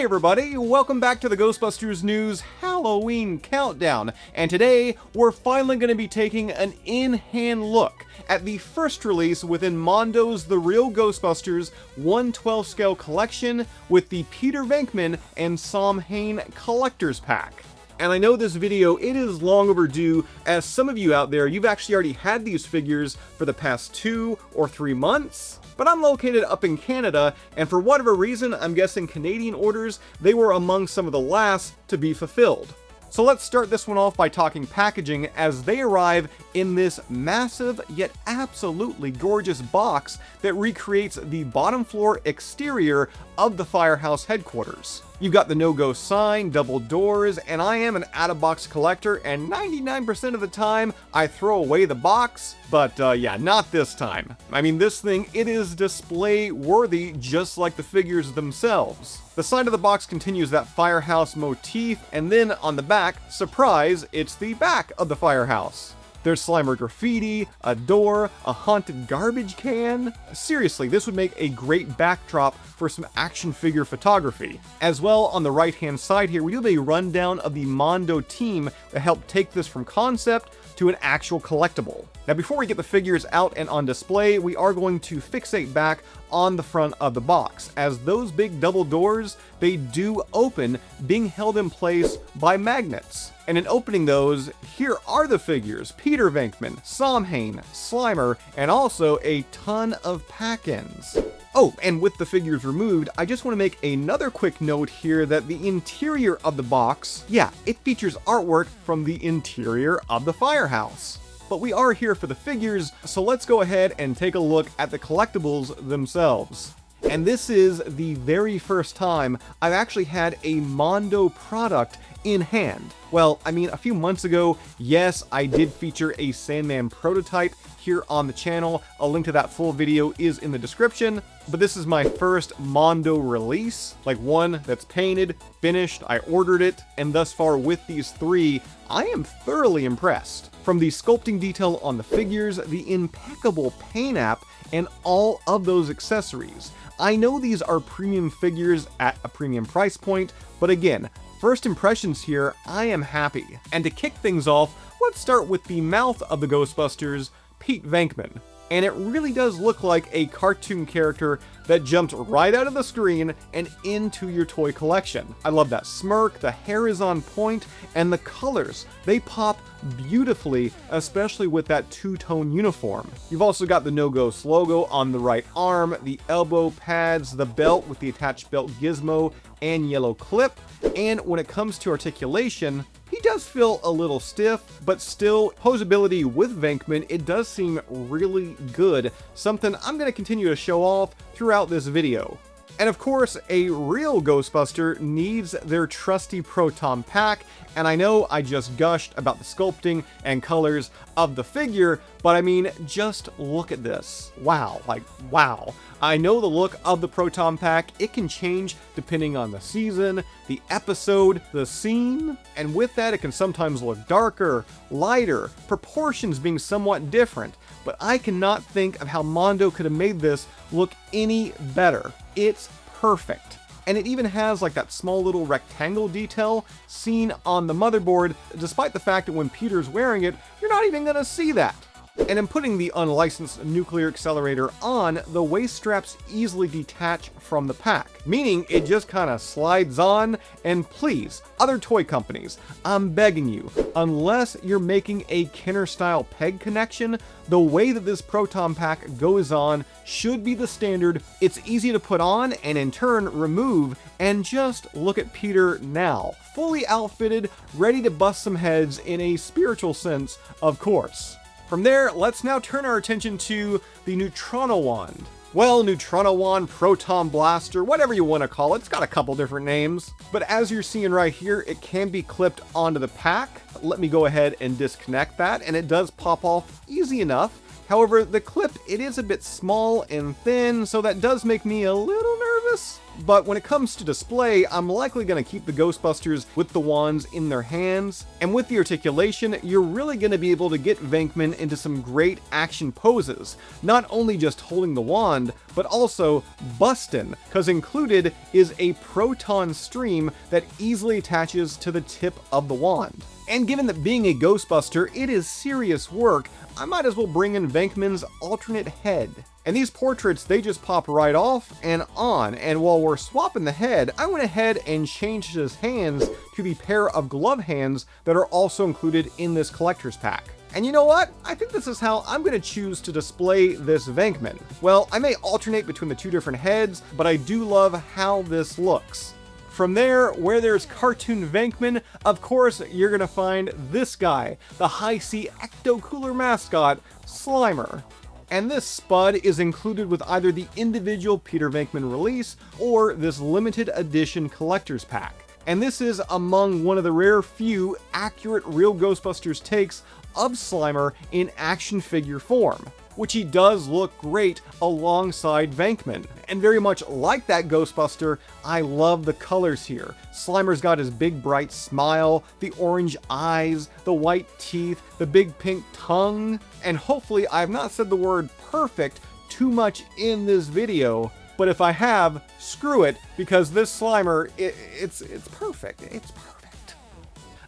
everybody, welcome back to the Ghostbusters News Halloween Countdown, and today we're finally going to be taking an in-hand look at the first release within MONDO's The Real Ghostbusters 1/12 scale collection with the Peter Venkman and Samhain Collector's Pack. And I know this video, it is long overdue, as some of you out there, you've actually already had these figures for the past 2 or 3 months. But I'm located up in Canada, and for whatever reason, I'm guessing Canadian orders, they were among some of the last to be fulfilled. So let's start this one off by talking packaging as they arrive in this massive yet absolutely gorgeous box that recreates the bottom floor exterior of the Firehouse headquarters. You've got the no-go sign, double doors, and I am an out-of-box collector, and 99% of the time I throw away the box, but yeah, not this time. I mean, this thing, it is display worthy just like the figures themselves. The side of the box continues that Firehouse motif, and then on the back, surprise, it's the back of the Firehouse. There's Slimer graffiti, a door, a haunted garbage can. Seriously, this would make a great backdrop for some action figure photography. As well, on the right hand side here, we do have a rundown of the MONDO team that helped take this from concept to an actual collectible. Now before we get the figures out and on display, we are going to fixate back on the front of the box, as those big double doors, they do open, being held in place by magnets. And in opening those, here are the figures: Peter Venkman, Samhain, Slimer, and also a ton of pack-ins. Oh, and with the figures removed, I just want to make another quick note here that the interior of the box, yeah, it features artwork from the interior of the Firehouse. But we are here for the figures, so let's go ahead and take a look at the collectibles themselves. And this is the very first time I've actually had a MONDO product in hand. Well, I mean, a few months ago, yes, I did feature a Sandman prototype here on the channel. A link to that full video is in the description. But this is my first MONDO release, like one that's painted, finished, I ordered it, and thus far with these 3, I am thoroughly impressed. From the sculpting detail on the figures, the impeccable paint app, and all of those accessories. I know these are premium figures at a premium price point, but again, first impressions here, I am happy. And to kick things off, let's start with the mouth of the Ghostbusters, Pete Venkman. And it really does look like a cartoon character that jumped right out of the screen and into your toy collection. I love that smirk, the hair is on point, and the colors, they pop beautifully, especially with that two-tone uniform. You've also got the No Ghost logo on the right arm, the elbow pads, the belt with the attached belt gizmo and yellow clip, and when it comes to articulation, he does feel a little stiff, but still, posability with Venkman, it does seem really good, something I'm going to continue to show off throughout this video. And of course, a real Ghostbuster needs their trusty Proton Pack, and I know I just gushed about the sculpting and colors of the figure, but I mean, just look at this. Wow, like, wow. I know the look of the Proton Pack, it can change depending on the season, the episode, the scene, and with that it can sometimes look darker, lighter, proportions being somewhat different, but I cannot think of how MONDO could have made this look any better. It's perfect. And it even has like that small little rectangle detail seen on the motherboard, despite the fact that when Peter's wearing it, you're not even gonna see that. And in putting the unlicensed nuclear accelerator on, the waist straps easily detach from the pack, meaning it just kind of slides on. And please, other toy companies, I'm begging you, unless you're making a Kenner style peg connection, the way that this Proton Pack goes on should be the standard. It's easy to put on and in turn remove, and just look at Peter now, fully outfitted, ready to bust some heads in a spiritual sense, of course. From there, let's now turn our attention to the Neutrino Wand. Well, Neutrino Wand, Proton Blaster, whatever you want to call it, it's got a couple different names. But as you're seeing right here, it can be clipped onto the pack. Let me go ahead and disconnect that, and it does pop off easy enough. However, the clip, it is a bit small and thin, so that does make me a little nervous this. But when it comes to display, I'm likely going to keep the Ghostbusters with the wands in their hands. And with the articulation, you're really going to be able to get Venkman into some great action poses. Not only just holding the wand, but also bustin', because included is a proton stream that easily attaches to the tip of the wand. And given that being a Ghostbuster, it is serious work, I might as well bring in Venkman's alternate head. And these portraits, they just pop right off and on, and while we're swapping the head, I went ahead and changed his hands to the pair of glove hands that are also included in this collector's pack. And you know what? I think this is how I'm going to choose to display this Venkman. Well, I may alternate between the two different heads, but I do love how this looks. From there, where there's cartoon Venkman, of course, you're going to find this guy, the high-C ecto-cooler mascot, Slimer. And this Spud is included with either the individual Peter Venkman release or this limited edition collector's pack. And this is among one of the rare few accurate real Ghostbusters takes of Slimer in action figure form, which he does look great alongside Venkman. And very much like that Ghostbuster, I love the colors here. Slimer's got his big bright smile, the orange eyes, the white teeth, the big pink tongue, and hopefully I've not said the word perfect too much in this video, but if I have, screw it, because this Slimer, it's perfect. It's perfect.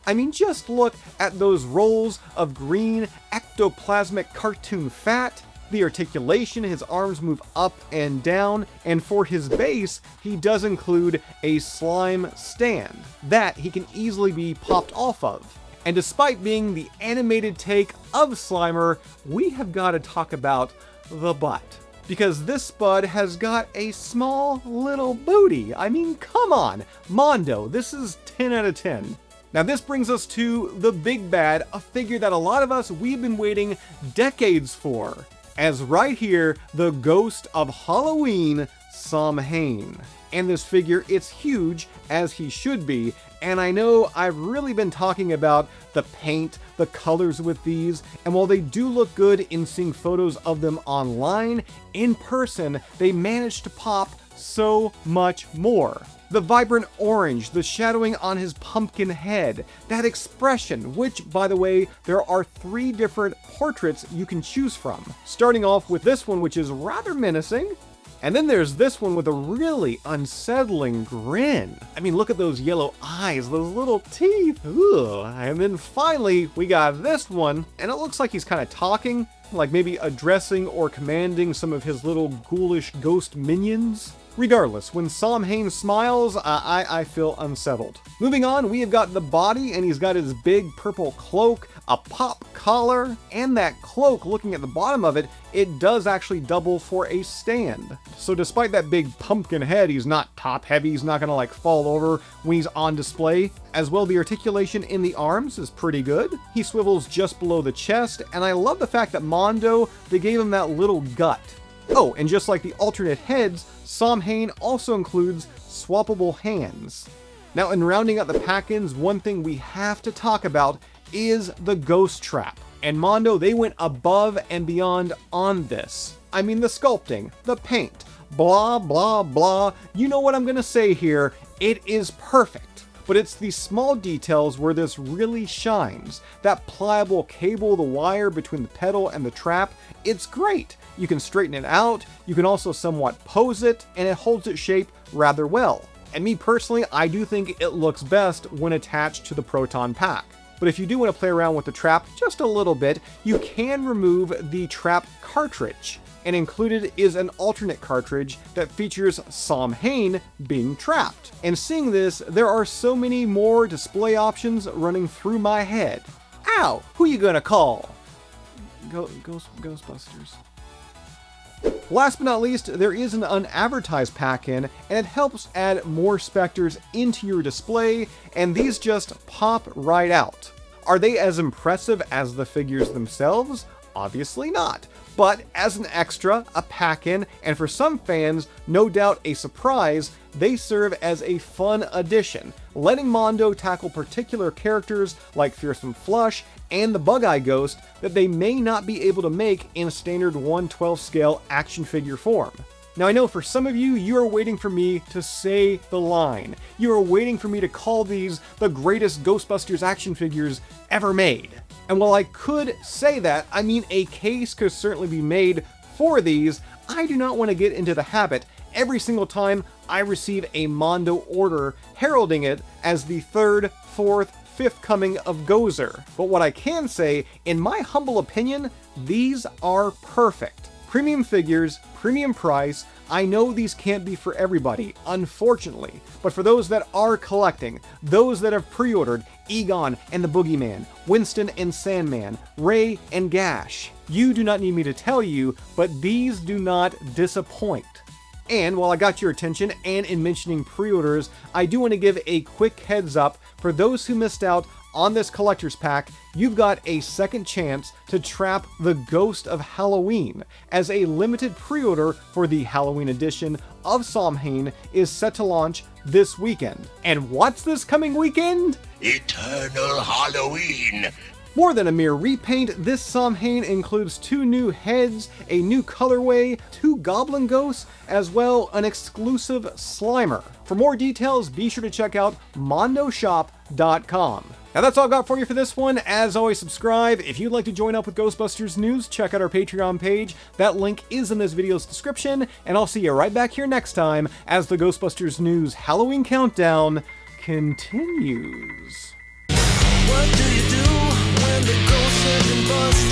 I mean, just look at those rolls of green ectoplasmic cartoon fat, the articulation, his arms move up and down, and for his base, he does include a slime stand that he can easily be popped off of. And despite being the animated take of Slimer, we have got to talk about the butt. Because this Spud has got a small little booty. I mean, come on, Mondo, this is 10 out of 10. Now this brings us to the big bad, a figure that a lot of us, we've been waiting decades for. As right here, the ghost of Halloween, Samhain. And this figure, it's huge, as he should be, and I know I've really been talking about the paint, the colors with these, and while they do look good in seeing photos of them online, in person, they managed to pop so much more. The vibrant orange, the shadowing on his pumpkin head, that expression, which, by the way, there are 3 different portraits you can choose from. Starting off with this one, which is rather menacing, and then there's this one with a really unsettling grin. I mean, look at those yellow eyes, those little teeth, ugh. And then finally, we got this one, and it looks like he's kind of talking, like maybe addressing or commanding some of his little ghoulish ghost minions. Regardless, when Samhain smiles, I feel unsettled. Moving on, we have got the body, and he's got his big purple cloak, a pop collar, and that cloak, looking at the bottom of it, it does actually double for a stand. So despite that big pumpkin head, he's not top heavy, he's not gonna like fall over when he's on display. As well, the articulation in the arms is pretty good. He swivels just below the chest, and I love the fact that Mondo, they gave him that little gut. Oh, and just like the alternate heads, Samhain also includes swappable hands. Now, in rounding out the pack-ins, one thing we have to talk about is the ghost trap. And Mondo, they went above and beyond on this. I mean, the sculpting, the paint, blah, blah, blah. You know what I'm gonna say here. It is perfect. But it's these small details where this really shines. That pliable cable, the wire between the pedal and the trap, it's great. You can straighten it out, you can also somewhat pose it, and it holds its shape rather well. And me personally, I do think it looks best when attached to the Proton pack. But if you do want to play around with the trap just a little bit, you can remove the trap cartridge. And included is an alternate cartridge that features Samhain being trapped. And seeing this, there are so many more display options running through my head. Ow! Who you gonna call? Ghostbusters. Last but not least, there is an unadvertised pack-in, and it helps add more Spectres into your display, and these just pop right out. Are they as impressive as the figures themselves? Obviously not. But as an extra, a pack-in, and for some fans, no doubt a surprise, they serve as a fun addition, letting Mondo tackle particular characters like Fearsome Flush and the Bug-Eye Ghost that they may not be able to make in a standard 1/12 scale action figure form. Now I know for some of you, you are waiting for me to say the line. You are waiting for me to call these the greatest Ghostbusters action figures ever made. And while I could say that, I mean a case could certainly be made for these, I do not want to get into the habit every single time I receive a Mondo order heralding it as the third, fourth, fifth coming of Gozer. But what I can say, in my humble opinion, these are perfect. Premium figures, premium price. I know these can't be for everybody, unfortunately, but for those that are collecting, those that have pre-ordered Egon and the Boogeyman, Winston and Sandman, Ray and Gash, you do not need me to tell you, but these do not disappoint. And while I got your attention and in mentioning pre-orders, I do want to give a quick heads up for those who missed out on this collector's pack. You've got a second chance to trap the Ghost of Halloween, as a limited pre-order for the Halloween edition of Samhain is set to launch this weekend. And what's this coming weekend? Eternal Halloween! More than a mere repaint, this Samhain includes 2 new heads, a new colorway, 2 goblin ghosts, as well an exclusive Slimer. For more details, be sure to check out mondoshop.com. Now that's all I've got for you for this one. As always, subscribe. If you'd like to join up with Ghostbusters news, check out our Patreon page. That link is in this video's description, and I'll see you right back here next time as the Ghostbusters news Halloween countdown continues. What do you do when the ghosts and bust